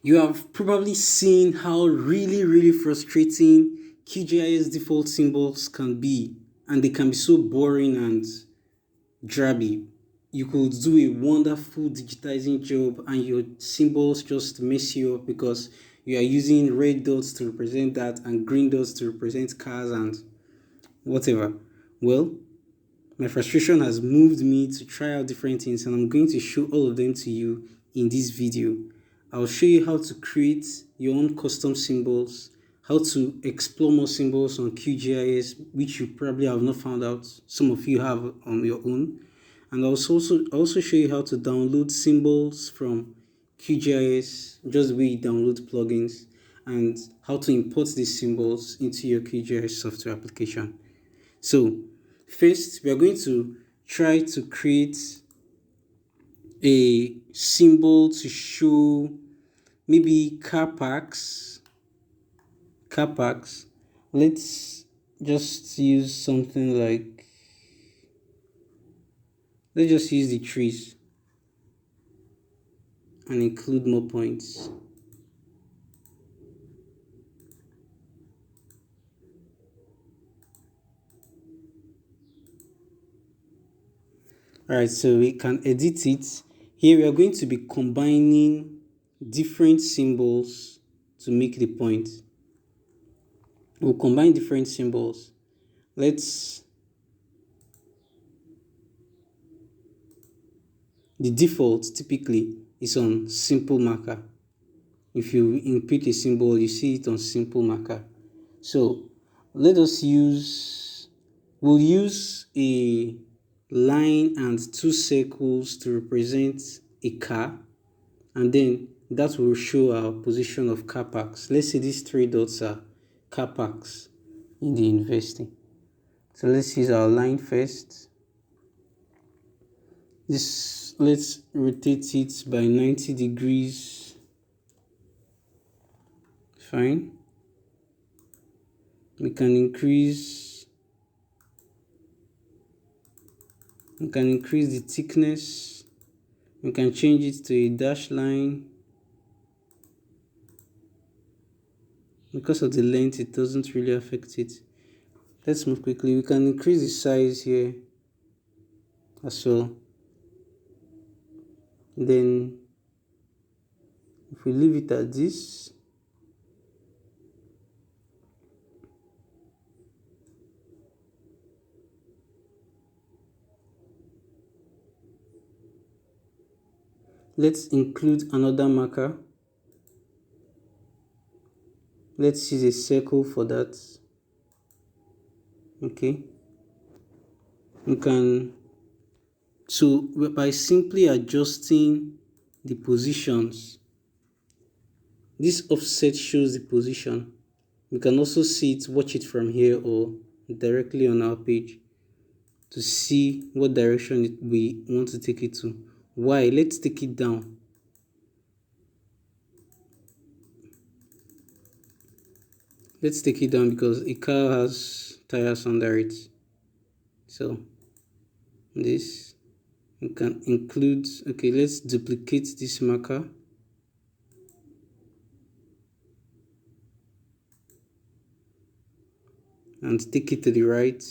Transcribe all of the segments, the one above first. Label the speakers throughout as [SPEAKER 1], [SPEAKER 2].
[SPEAKER 1] You have probably seen how really frustrating QGIS default symbols can be, and they can be so boring and drabby. You could do a wonderful digitizing job and your symbols just mess you up because you are using red dots to represent that and green dots to represent cars and whatever. Well, my frustration has moved me to try out different things, and I'm going to show all of them to you in this video. I'll show you how to create your own custom symbols, how to explore more symbols on QGIS, which you probably have not found out. Some of you have on your own. And I'll also show you how to download symbols from QGIS, just the way you download plugins, and how to import these symbols into your QGIS software application. So, first, we are going to try to create a symbol to show maybe car parks. Let's just use something like, let's just use the trees and include more points. Alright, so we can edit it. Here we are going to be combining different symbols to make the point. We'll combine different symbols. The default typically is on simple marker. If you input a symbol, you see it on simple marker. So we'll use a line and two circles to represent a car, and then that will show our position of car parks. Let's say these three dots are car parks in the university. So let's use our line first. Let's rotate it by 90 degrees. Fine. We can increase the thickness. We can change it to a dash line. Because of the length, it doesn't really affect it. Let's move quickly. We can increase the size here as well. Then if we leave it at this, let's include another marker. Let's use a circle for that. Okay. So by simply adjusting the positions, this offset shows the position. We can also watch it from here or directly on our page to see what direction we want to take it to. Why? Let's take it down. Let's take it down because a car has tires under it. So this we can include. Okay, let's duplicate this marker. And take it to the right.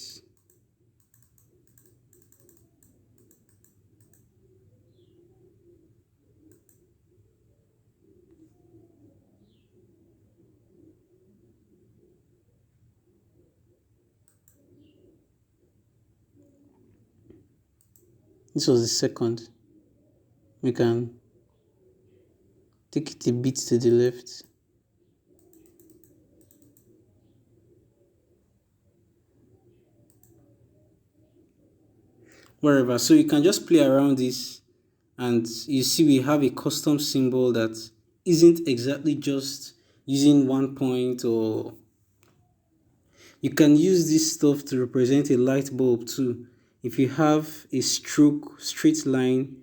[SPEAKER 1] This was the second. We can take it a bit to the left. Wherever. So you can just play around this, and you see we have a custom symbol that isn't exactly just using 1 point, or you can use this stuff to represent a light bulb too. If you have a straight line,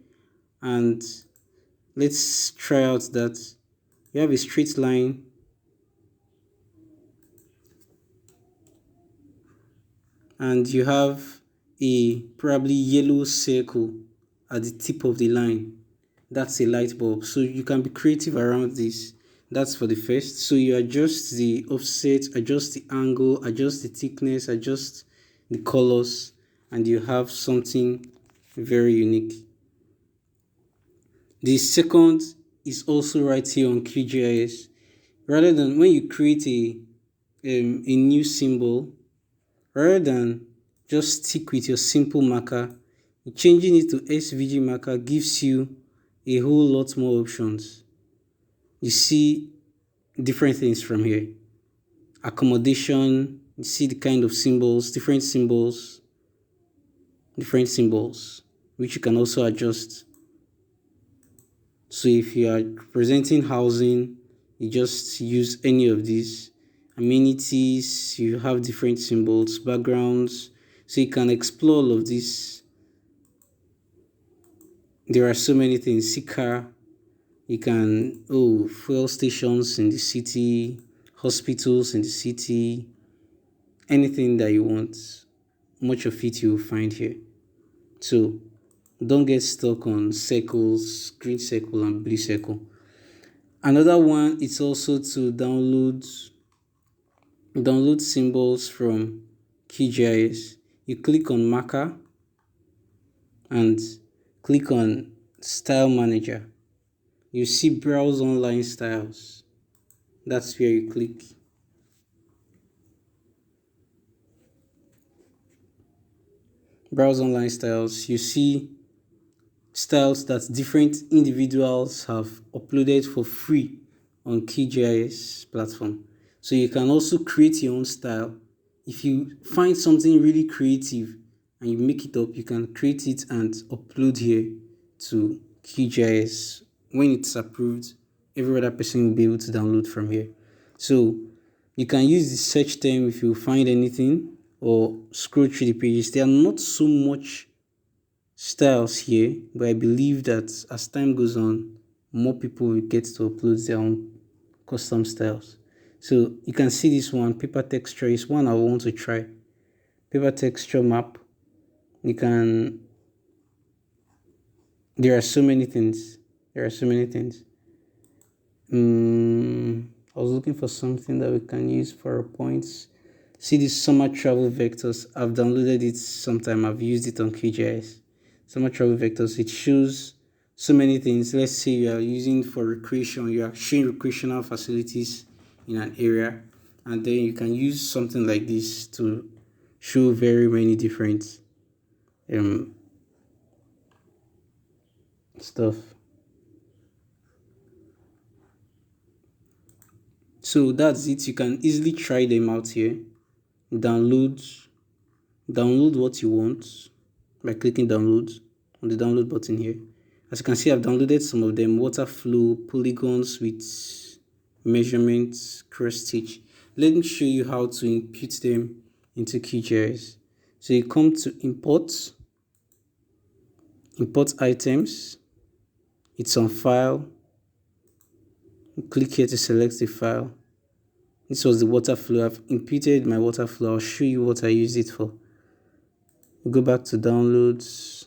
[SPEAKER 1] and let's try out that you have a straight line and you have a probably yellow circle at the tip of the line. that's a light bulb. So you can be creative around this. That's for the first. So you adjust the offset, adjust the angle, adjust the thickness, adjust the colors, and you have something very unique. The second is also right here on QGIS. Rather than when you create a new symbol, rather than just stick with your simple marker, changing it to SVG marker gives you a whole lot more options. You see different things from here. Accommodation, you see the kind of symbols, different symbols, which you can also adjust. So if you are presenting housing, you just use any of these. Amenities, you have different symbols, backgrounds, so you can explore all of this. There are so many things. Sika, you can, fuel stations in the city, hospitals in the city, anything that you want, much of it you will find here. So don't get stuck on circles, green circle and blue circle. Another one is also to download symbols from QGIS. You click on marker and click on style manager. You see browse online styles. That's where you click. Browse online styles. You see styles that different individuals have uploaded for free on QGIS platform. So you can also create your own style. If you find something really creative and you make it up, you can create it and upload here to QGIS. When it's approved, every other person will be able to download from here. So you can use the search term if you find anything, or scroll through the pages. There are not so much styles here, but I believe that as time goes on, more people will get to upload their own custom styles. So you can see this one, paper texture, is one I want to try. Paper texture map. There are so many things. I was looking for something that we can use for our points. See these summer travel vectors. I've downloaded it sometime. I've used it on QGIS. Summer travel vectors. It shows so many things. Let's say you are using for recreation. You are showing recreational facilities in an area, and then you can use something like this to show very many different stuff. So that's it. You can easily try them out here. Download what you want by clicking download on the download button here. As you can see, I've downloaded some of them: water flow, polygons with measurements, cross stitch. Let me show you how to input them into QGIS. So you come to import items. It's on file. You click here to select the file. This was the water flow. I've imputed my water flow. I'll show you what I use it for. Go back to downloads.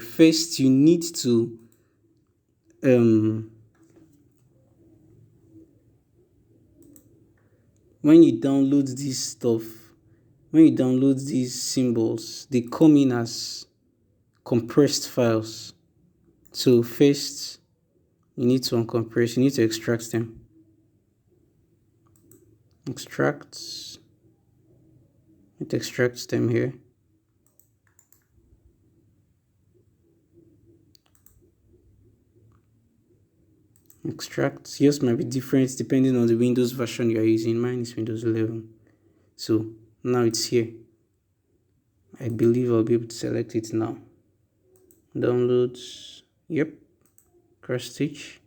[SPEAKER 1] First you need to when you download this stuff, when you download these symbols, they come in as compressed files. So first you need to uncompress, you need to extract them. It extracts them here. Extract. Yours might be different depending on the Windows version you are using. Mine is Windows 11. So now it's here. I believe I'll be able to select it now. Downloads. Yep. Cross stitch.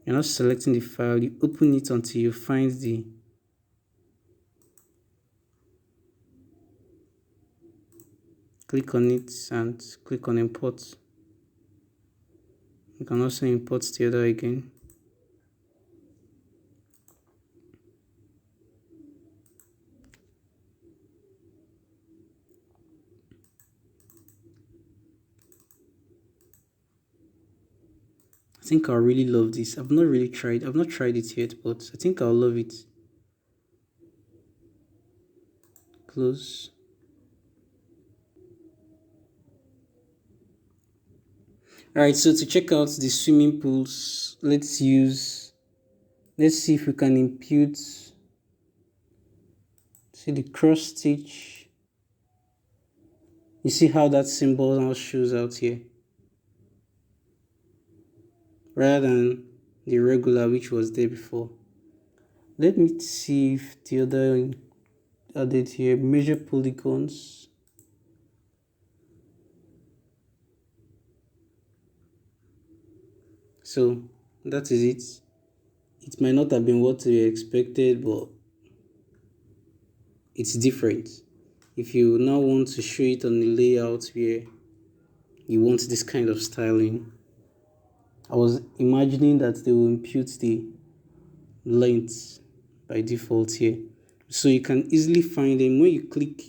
[SPEAKER 1] You're not selecting the file. You open it until you find the click on it and click on import. You can also import the other again. I think I'll really love this. I've not tried it yet, but I think I'll love it. Close. Alright, so to check out the swimming pools, let's see if we can impute, see the cross stitch. You see how that symbol now shows out here, rather than the regular which was there before. Let me see if the other added here, measure polygons. So that is it. It might not have been what we expected, but it's different. If you now want to show it on the layout where you want this kind of styling, I was imagining that they will impute the length by default here, so you can easily find them. When you click,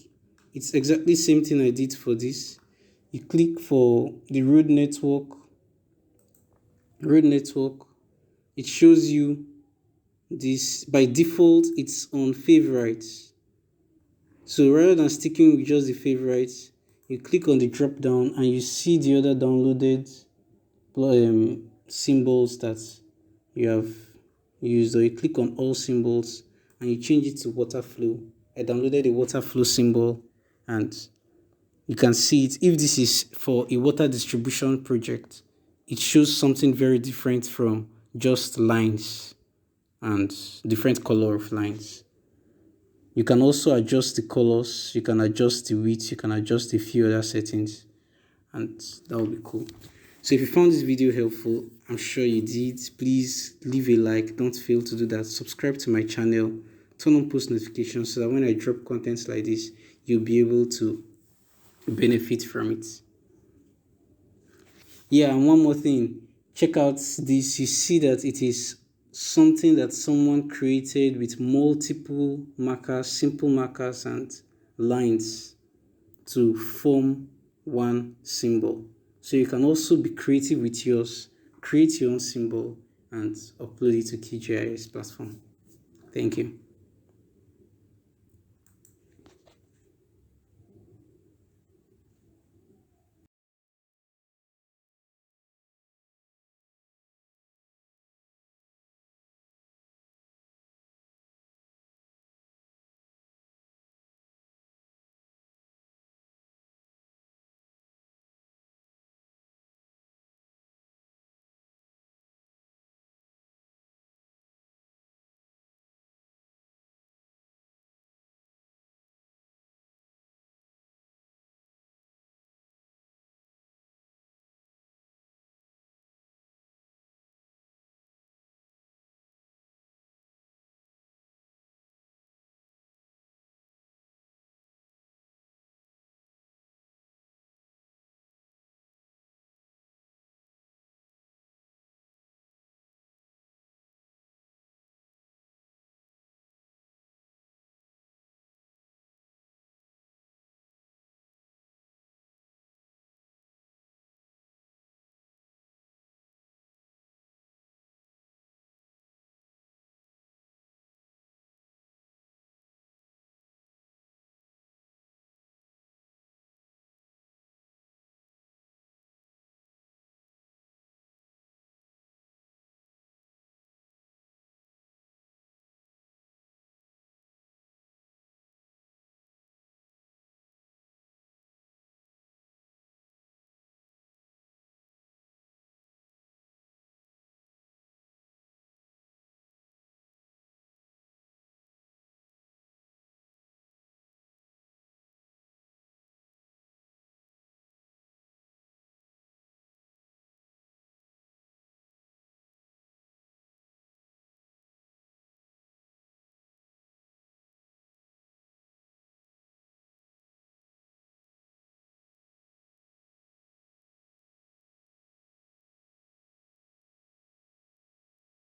[SPEAKER 1] it's exactly the same thing I did for this. You click for the road network, it shows you this. By default, it's on favorites. So rather than sticking with just the favorites, you click on the drop down and you see the other downloaded symbols that you have used, or you click on all symbols and you change it to water flow. I downloaded a water flow symbol, and you can see it. If this is for a water distribution project, it shows something very different from just lines and different color of lines. You can also adjust the colors, you can adjust the width, you can adjust a few other settings, and that will be cool. So if you found this video helpful, I'm sure you did, please leave a like. Don't fail to do that. Subscribe to my channel, turn on post notifications so that when I drop content like this, you'll be able to benefit from it. Yeah, and one more thing, check out this. You see that it is something that someone created with multiple markers, simple markers and lines to form one symbol. So you can also be creative with yours, create your own symbol and upload it to Qgis platform. Thank you.